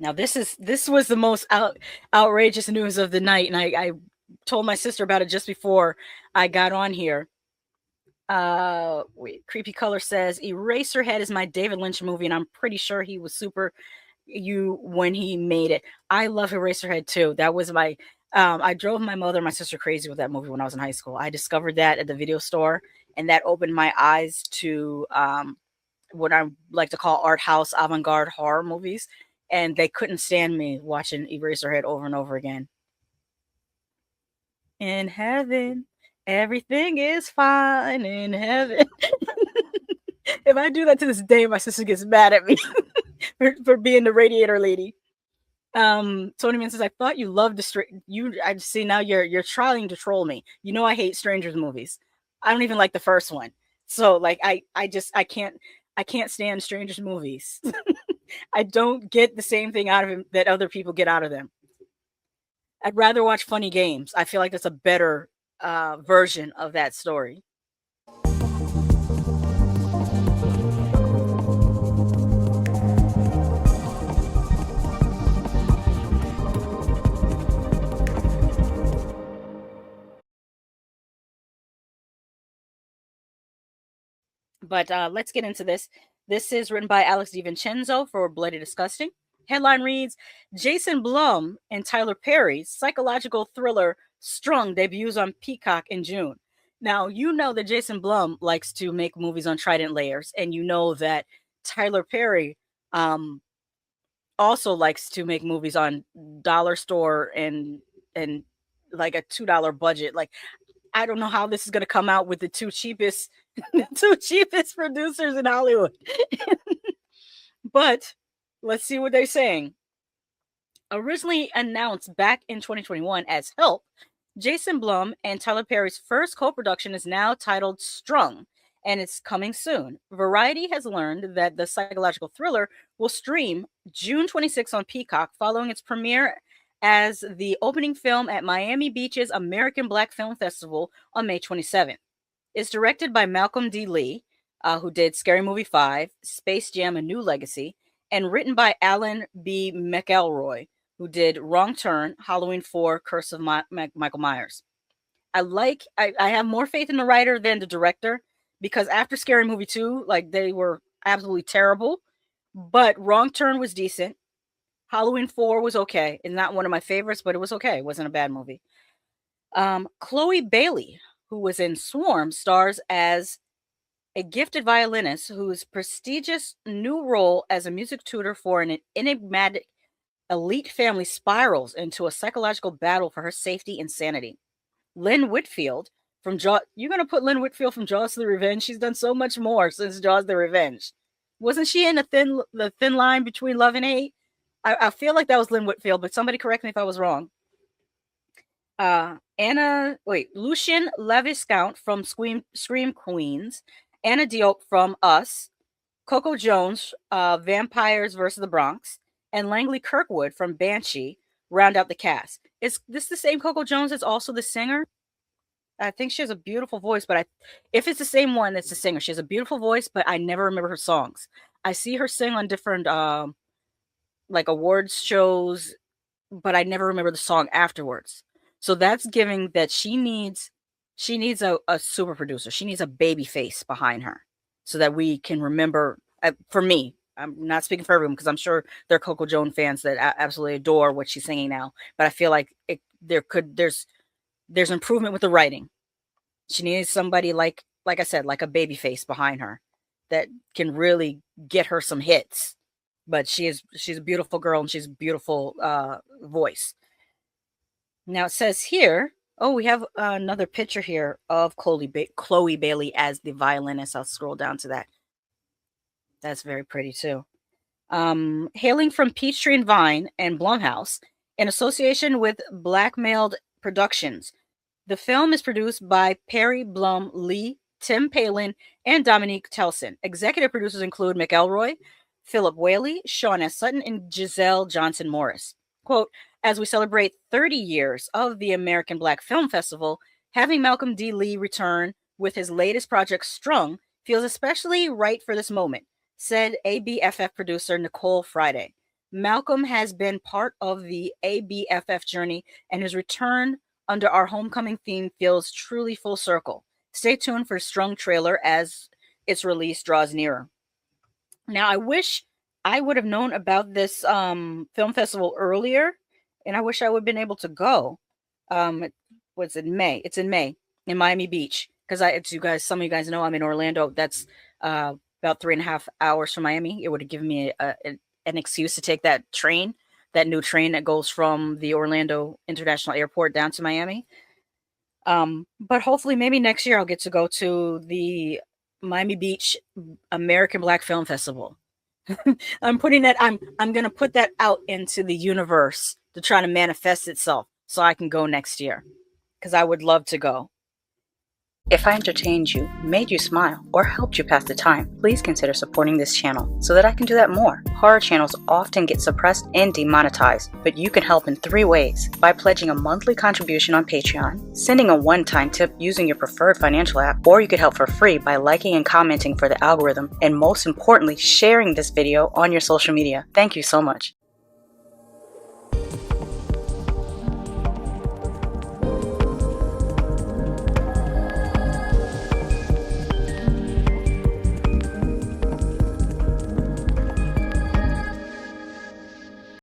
Now this was the most outrageous news of the night, and I told my sister about it just before I got on here. Wait, Creepy Color says Eraserhead is my David Lynch movie, and I'm pretty sure he was super you when he made it. I love Eraserhead too. That was my I drove my mother and my sister crazy with that movie when I was in high school. I discovered that at the video store, and that opened my eyes to what I like to call art house avant-garde horror movies, and they couldn't stand me watching Eraserhead over and over again. In heaven, everything is fine in heaven. If I do that to this day, my sister gets mad at me for being the radiator lady. Tony Man says, I thought you loved I see now you're trying to troll me. You know I hate strangers movies. I don't even like the first one. So like I can't stand strangers movies. I don't get the same thing out of him that other people get out of them. I'd rather watch Funny Games. I feel like that's a better version of that story. But let's get into this. This is written by Alex DiVincenzo for Bloody Disgusting. Headline reads, Jason Blum and Tyler Perry's psychological thriller Strung debuts on Peacock in June. Now, you know that Jason Blum likes to make movies on trident layers, and you know that Tyler Perry also likes to make movies on dollar store and like a $2 budget. Like, I don't know how this is going to come out with the two cheapest producers in Hollywood. But let's see what they're saying. Originally announced back in 2021 as Help, Jason Blum and Tyler Perry's first co-production is now titled Strung, and it's coming soon. Variety has learned that the psychological thriller will stream June 26 on Peacock following its premiere as the opening film at Miami Beach's American Black Film Festival on May 27th. It's directed by Malcom D Lee, who did Scary Movie 5, Space Jam: A New Legacy, and written by Alan B. McElroy, who did Wrong Turn, Halloween 4, Curse of Michael Myers. I have more faith in the writer than the director, because after Scary Movie 2, like, they were absolutely terrible, but Wrong Turn was decent. Halloween 4 was okay. It's not one of my favorites, but it was okay. It wasn't a bad movie. Chloe Bailey, who was in Swarm, stars as a gifted violinist whose prestigious new role as a music tutor for an enigmatic elite family spirals into a psychological battle for her safety and sanity. Lynn Whitfield from Jaws. You're going to put Lynn Whitfield from Jaws to the Revenge? She's done so much more since Jaws the Revenge. Wasn't she in the thin line between love and hate? I feel like that was Lynn Whitfield, but somebody correct me if I was wrong. Lucien Laviscount from Scream Queens, Anna Diop from Us, Coco Jones, Vampires vs. the Bronx, and Langley Kirkwood from Banshee round out the cast. Is this the same Coco Jones that's also the singer? I think she has a beautiful voice, but if it's the same one that's the singer, she has a beautiful voice, but I never remember her songs. I see her sing on different like awards shows, but I never remember the song afterwards. So that's giving that she needs a super producer. She needs a baby face behind her so that we can remember. For me, I'm not speaking for everyone because I'm sure there are Coco Jones fans that absolutely adore what she's singing now. But I feel like there's improvement with the writing. She needs somebody like I said, like a baby face behind her that can really get her some hits. But she's a beautiful girl and she's a beautiful voice. Now it says here, we have another picture here of Chloe Bailey as the violinist. I'll scroll down to that. That's very pretty too. Hailing from Peachtree and Vine and Blumhouse, in association with Blackmailed Productions, the film is produced by Perry, Blum, Lee, Tim Palin, and Dominique Telson. Executive producers include McElroy, Philip Whaley, Sean S. Sutton, and Giselle Johnson Morris. Quote, as we celebrate 30 years of the American Black Film Festival, having Malcom D Lee return with his latest project, Strung, feels especially right for this moment, said ABFF producer Nicole Friday. Malcolm has been part of the ABFF journey, and his return under our homecoming theme feels truly full circle. Stay tuned for Strung trailer as its release draws nearer. Now, I wish I would have known about this film festival earlier, and I wish I would have been able to go. What's in May? It's in May in Miami Beach, because some of you guys know I'm in Orlando. That's about 3.5 hours from Miami. It would have given me an excuse to take that train, that new train that goes from the Orlando International Airport down to Miami. But hopefully, maybe next year I'll get to go to the Miami Beach American Black Film Festival. I'm gonna put that out into the universe to try to manifest itself so I can go next year, because I would love to go. If I entertained you, made you smile, or helped you pass the time, please consider supporting this channel so that I can do that more. Horror channels often get suppressed and demonetized, but you can help in 3 ways: by pledging a monthly contribution on Patreon, sending a one-time tip using your preferred financial app, or you could help for free by liking and commenting for the algorithm, and most importantly, sharing this video on your social media. Thank you so much.